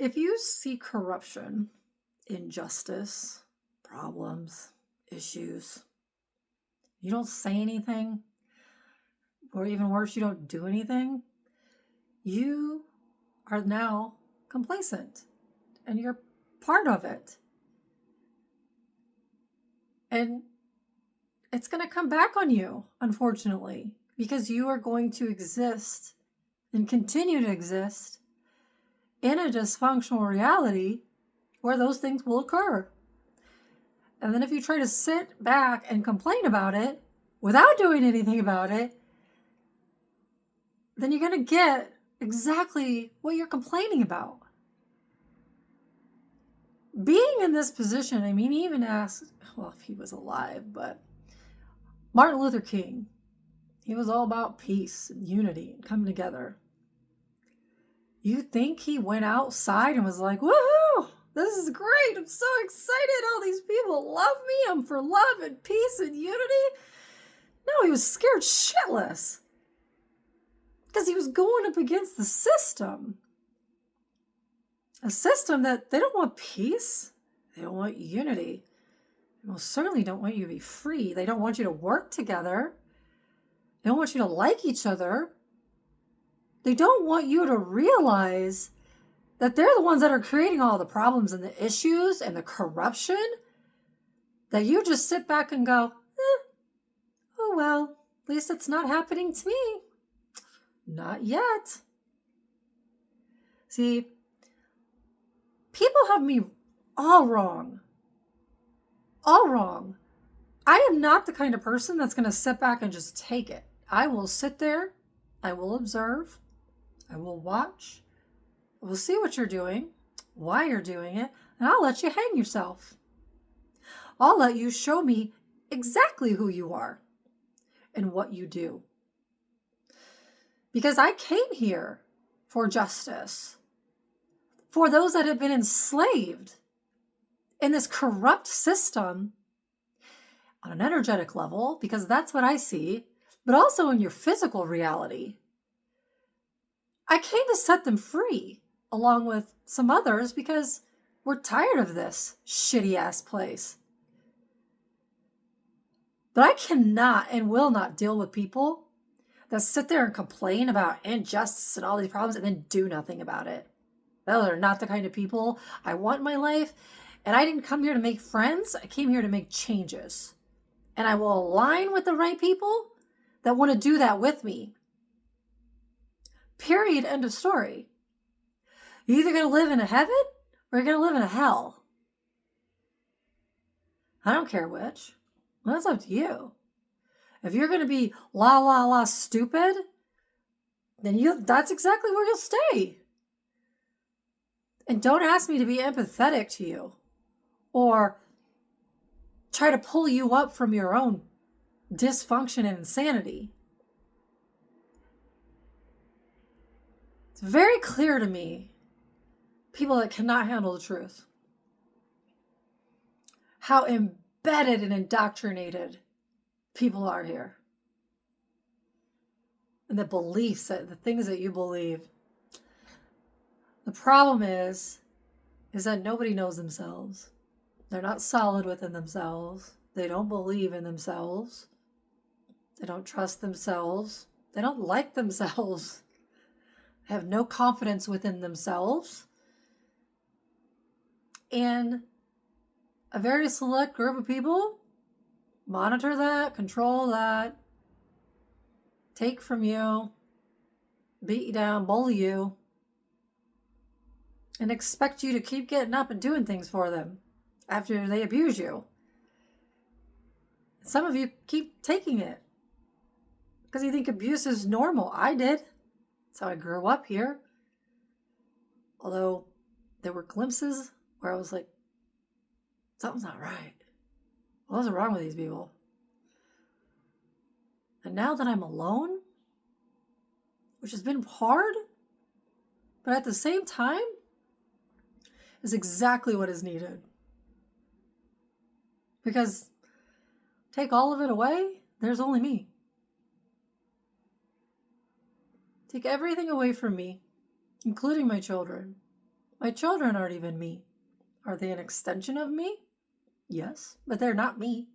If you see corruption, injustice, problems, issues, you don't say anything, or even worse, you don't do anything, you are now complacent and you're part of it. And it's going to come back on you, unfortunately, because you are going to exist and continue to exist in a dysfunctional reality where those things will occur. And then if you try to sit back and complain about it without doing anything about it, then you're going to get exactly what you're complaining about. Being in this position, I mean, he even asked, well, if he was alive, but Martin Luther King, he was all about peace and unity and coming together. You think he went outside and was like, woohoo, this is great. I'm so excited. All these people love me. I'm for love and peace and unity. No, he was scared shitless because he was going up against the system. A system that they don't want peace. They don't want unity. They most certainly don't want you to be free. They don't want you to work together. They don't want you to like each other. They don't want you to realize that they're the ones that are creating all the problems and the issues and the corruption, that you just sit back and go, oh well, at least it's not happening to me. Not yet. See, people have me all wrong. All wrong. I am not the kind of person that's going to sit back and just take it. I will sit there. I will observe. I will watch. I will see what you're doing, why you're doing it, and I'll let you hang yourself. I'll let you show me exactly who you are and what you do. Because I came here for justice, for those that have been enslaved in this corrupt system on an energetic level, because that's what I see, but also in your physical reality. I came to set them free, along with some others, because we're tired of this shitty ass place. But I cannot and will not deal with people that sit there and complain about injustice and all these problems and then do nothing about it. Those are not the kind of people I want in my life. And I didn't come here to make friends. I came here to make changes. And I will align with the right people that want to do that with me. Period. End of story. You're either going to live in a heaven or you're going to live in a hell. I don't care which. Well, that's up to you. If you're going to be la stupid, then that's exactly where you'll stay. And don't ask me to be empathetic to you or try to pull you up from your own dysfunction and insanity. It's very clear to me, people that cannot handle the truth, how embedded and indoctrinated people are here. And the beliefs, the things that you believe. The problem is that nobody knows themselves. They're not solid within themselves. They don't believe in themselves. They don't trust themselves. They don't like themselves. They have no confidence within themselves. And a very select group of people monitor that, control that, take from you, beat you down, bully you, and expect you to keep getting up and doing things for them after they abuse you. Some of you keep taking it because you think abuse is normal. I did. That's how I grew up here. Although there were glimpses where I was like, something's not right. What's wrong with these people? And now that I'm alone, which has been hard, but at the same time, is exactly what is needed. Because take all of it away, there's only me. Take everything away from me, including my children, My children aren't even me. Are they an extension of me? Yes, but they're not me.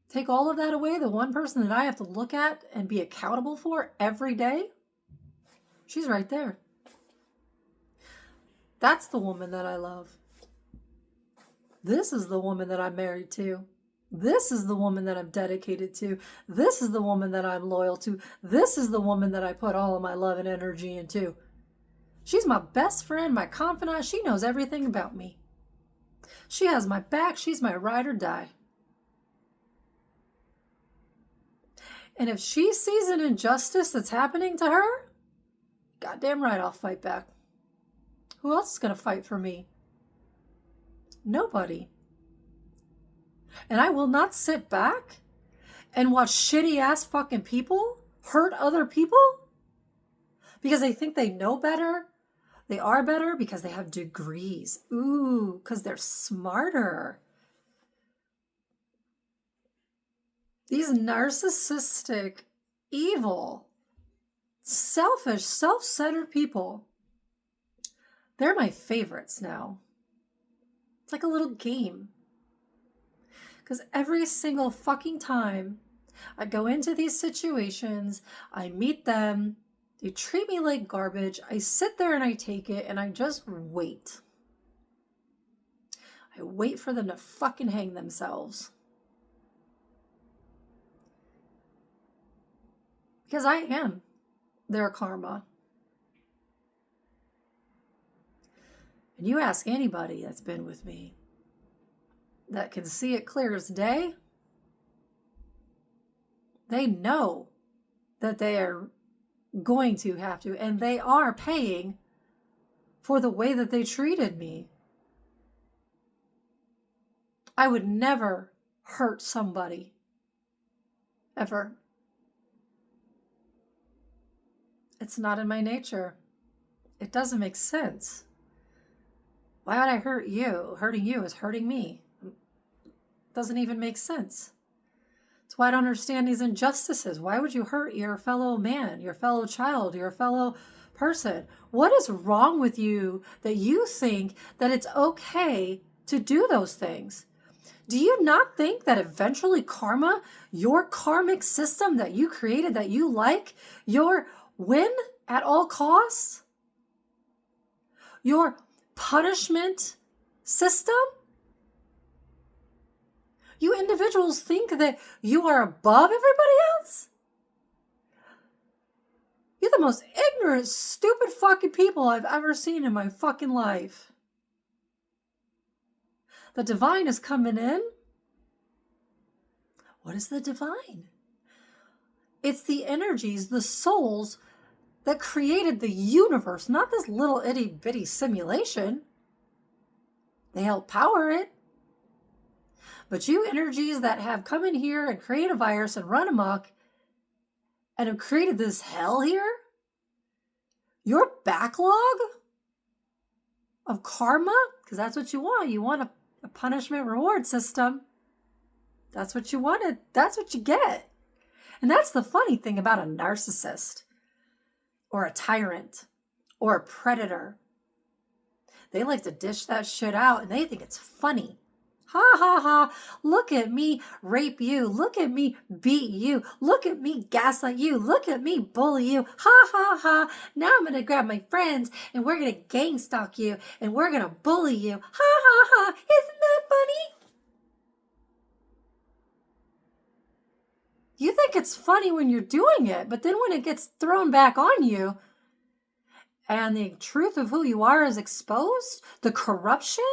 Take all of that away, the one person that I have to look at and be accountable for every day, she's right there. That's the woman that I love. This is the woman that I'm married to. This is the woman that I'm dedicated to. This is the woman that I'm loyal to. This is the woman that I put all of my love and energy into. She's my best friend, my confidant. She knows everything about me. She has my back. She's my ride or die. And if she sees an injustice that's happening to her, goddamn right, I'll fight back. Who else is going to fight for me? Nobody. And I will not sit back and watch shitty ass fucking people hurt other people because they think they know better. They are better because they have degrees. Ooh, because they're smarter. These narcissistic, evil, selfish, self-centered people, they're my favorites now. It's like a little game. Because every single fucking time I go into these situations, I meet them, they treat me like garbage, I sit there and I take it and I just wait. I wait for them to fucking hang themselves. Because I am their karma. And you ask anybody that's been with me that can see it clear as day, they know that they are going to have to, and they are paying for the way that they treated me. I would never hurt somebody, ever. It's not in my nature. It doesn't make sense. Why would I hurt you? Hurting you is hurting me. It doesn't even make sense. That's why I don't understand these injustices. Why would you hurt your fellow man, your fellow child, your fellow person? What is wrong with you that you think that it's okay to do those things? Do you not think that eventually karma, your karmic system that you created, that you like, your win at all costs, your punishment system, you individuals think that you are above everybody else? You're the most ignorant, stupid fucking people I've ever seen in my fucking life. The divine is coming in. What is the divine? It's the energies, the souls that created the universe, not this little itty bitty simulation. They help power it. But you energies that have come in here and create a virus and run amok and have created this hell here, your backlog of karma, because that's what you want. You want a punishment reward system. That's what you wanted. That's what you get. And that's the funny thing about a narcissist or a tyrant or a predator. They like to dish that shit out and they think it's funny. Ha ha ha, look at me rape you. Look at me beat you. Look at me gaslight you. Look at me bully you. Ha ha ha. Now I'm going to grab my friends and we're going to gang stalk you and we're going to bully you. Ha ha ha. Isn't that funny? You think it's funny when you're doing it, but then when it gets thrown back on you and the truth of who you are is exposed, the corruption,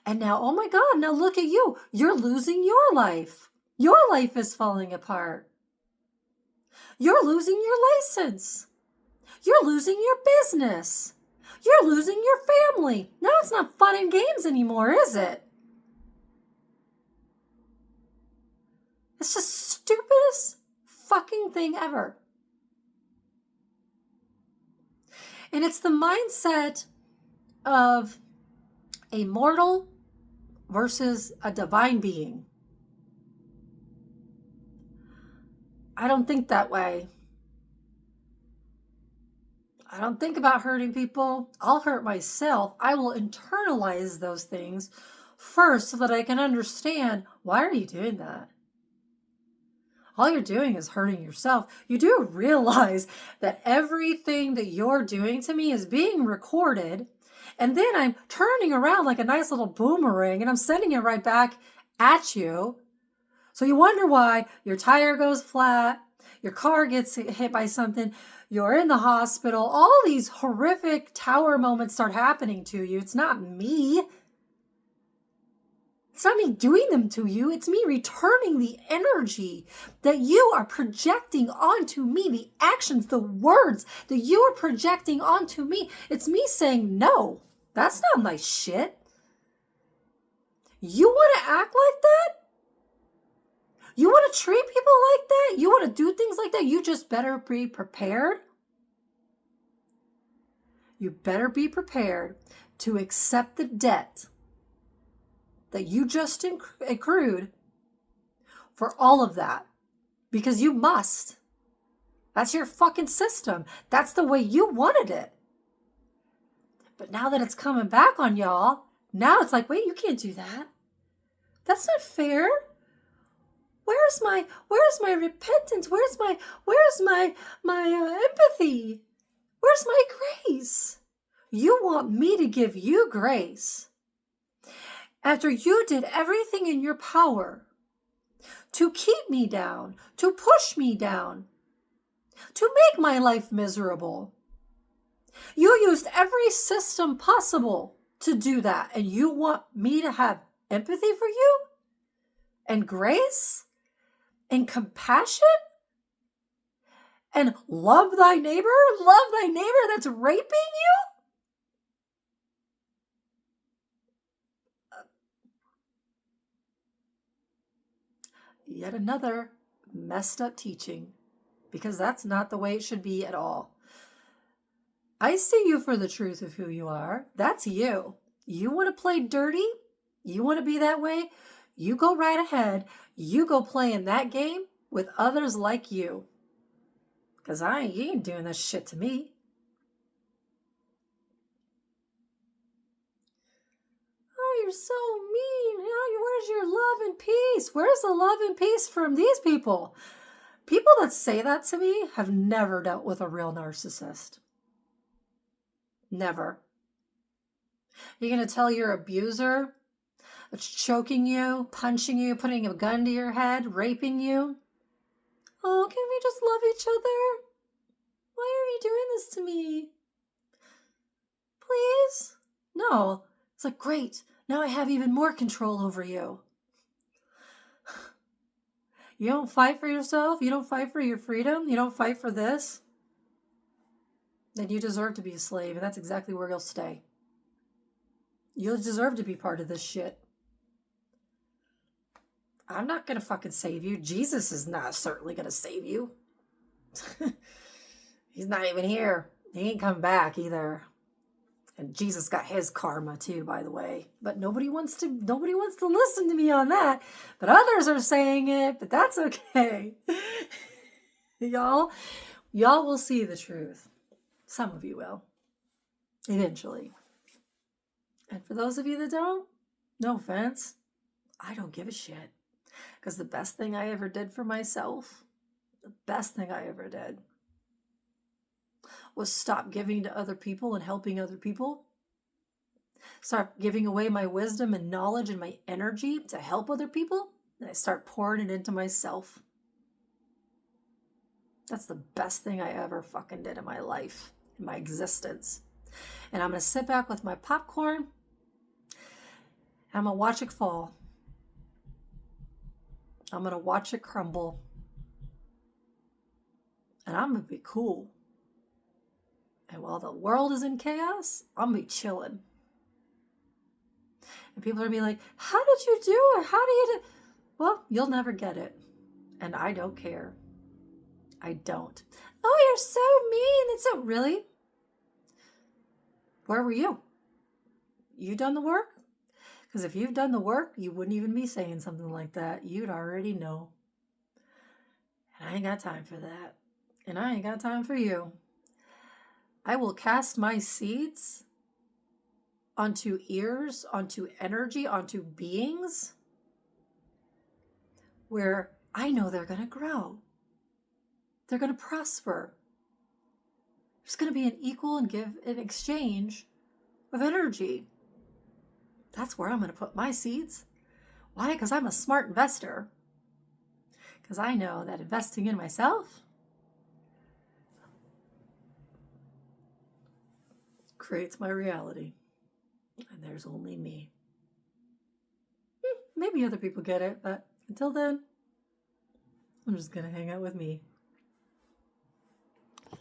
and now, oh my God, now look at you. You're losing your life. Your life is falling apart. You're losing your license. You're losing your business. You're losing your family. Now it's not fun and games anymore, is it? It's the stupidest fucking thing ever. And it's the mindset of a mortal versus a divine being. I don't think that way. I don't think about hurting people. I'll hurt myself. I will internalize those things first so that I can understand, why are you doing that? All you're doing is hurting yourself. You do realize that everything that you're doing to me is being recorded, and then I'm turning around like a nice little boomerang and I'm sending it right back at you. So you wonder why your tire goes flat, your car gets hit by something, you're in the hospital, all these horrific tower moments start happening to you. It's not me. It's not me doing them to you. It's me returning the energy that you are projecting onto me, the actions, the words that you are projecting onto me. It's me saying, no, that's not my shit. You want to act like that? You want to treat people like that? You want to do things like that? You just better be prepared. You better be prepared to accept the debt that you just accrued for all of that. Because you must. That's your fucking system. That's the way you wanted it. But now that it's coming back on y'all, now it's like, wait, you can't do that. That's not fair. Where's my repentance? Where's my empathy? Where's my grace? You want me to give you grace after you did everything in your power to keep me down, to push me down, to make my life miserable. You used every system possible to do that, and you want me to have empathy for you and grace and compassion and love thy neighbor that's raping you? Yet another messed up teaching, because that's not the way it should be at all. I see you for the truth of who you are. That's you. You want to play dirty? You want to be that way? You go right ahead. You go play in that game with others like you. Because you ain't doing this shit to me. Oh, you're so mean. Where's your love and peace? Where's the love and peace from these people? People that say that to me have never dealt with a real narcissist. Never. You're going to tell your abuser that's choking you, punching you, putting a gun to your head, raping you, oh, can we just love each other? Why are you doing this to me? Please? No. It's like, great. Now I have even more control over you. You don't fight for yourself? You don't fight for your freedom? You don't fight for this? Then you deserve to be a slave, and that's exactly where you'll stay. You'll deserve to be part of this shit. I'm not going to fucking save you. Jesus is not certainly going to save you. He's not even here. He ain't coming back either. And Jesus got his karma too, by the way. But nobody wants to listen to me on that. But others are saying it, but that's okay. Y'all will see the truth. Some of you will. Eventually. And for those of you that don't, no offense, I don't give a shit. Because the best thing I ever did for myself, was stop giving to other people and helping other people. Start giving away my wisdom and knowledge and my energy to help other people. And I start pouring it into myself. That's the best thing I ever fucking did in my life, in my existence. And I'm going to sit back with my popcorn. And I'm going to watch it fall. I'm going to watch it crumble. And I'm going to be cool. And while the world is in chaos, I'm going to be chilling. And people are going to be like, how did you do it? How do you do it? Well, you'll never get it. And I don't care. I don't. Oh, you're so mean. It's so, really? Where were you? You done the work? Because if you've done the work, you wouldn't even be saying something like that. You'd already know. And I ain't got time for that. And I ain't got time for you. I will cast my seeds onto ears, onto energy, onto beings where I know they're going to grow. They're going to prosper. There's going to be an equal and give an exchange of energy. That's where I'm going to put my seeds. Why? Because I'm a smart investor. Because I know that investing in myself creates my reality. And there's only me. Maybe other people get it, but until then, I'm just going to hang out with me.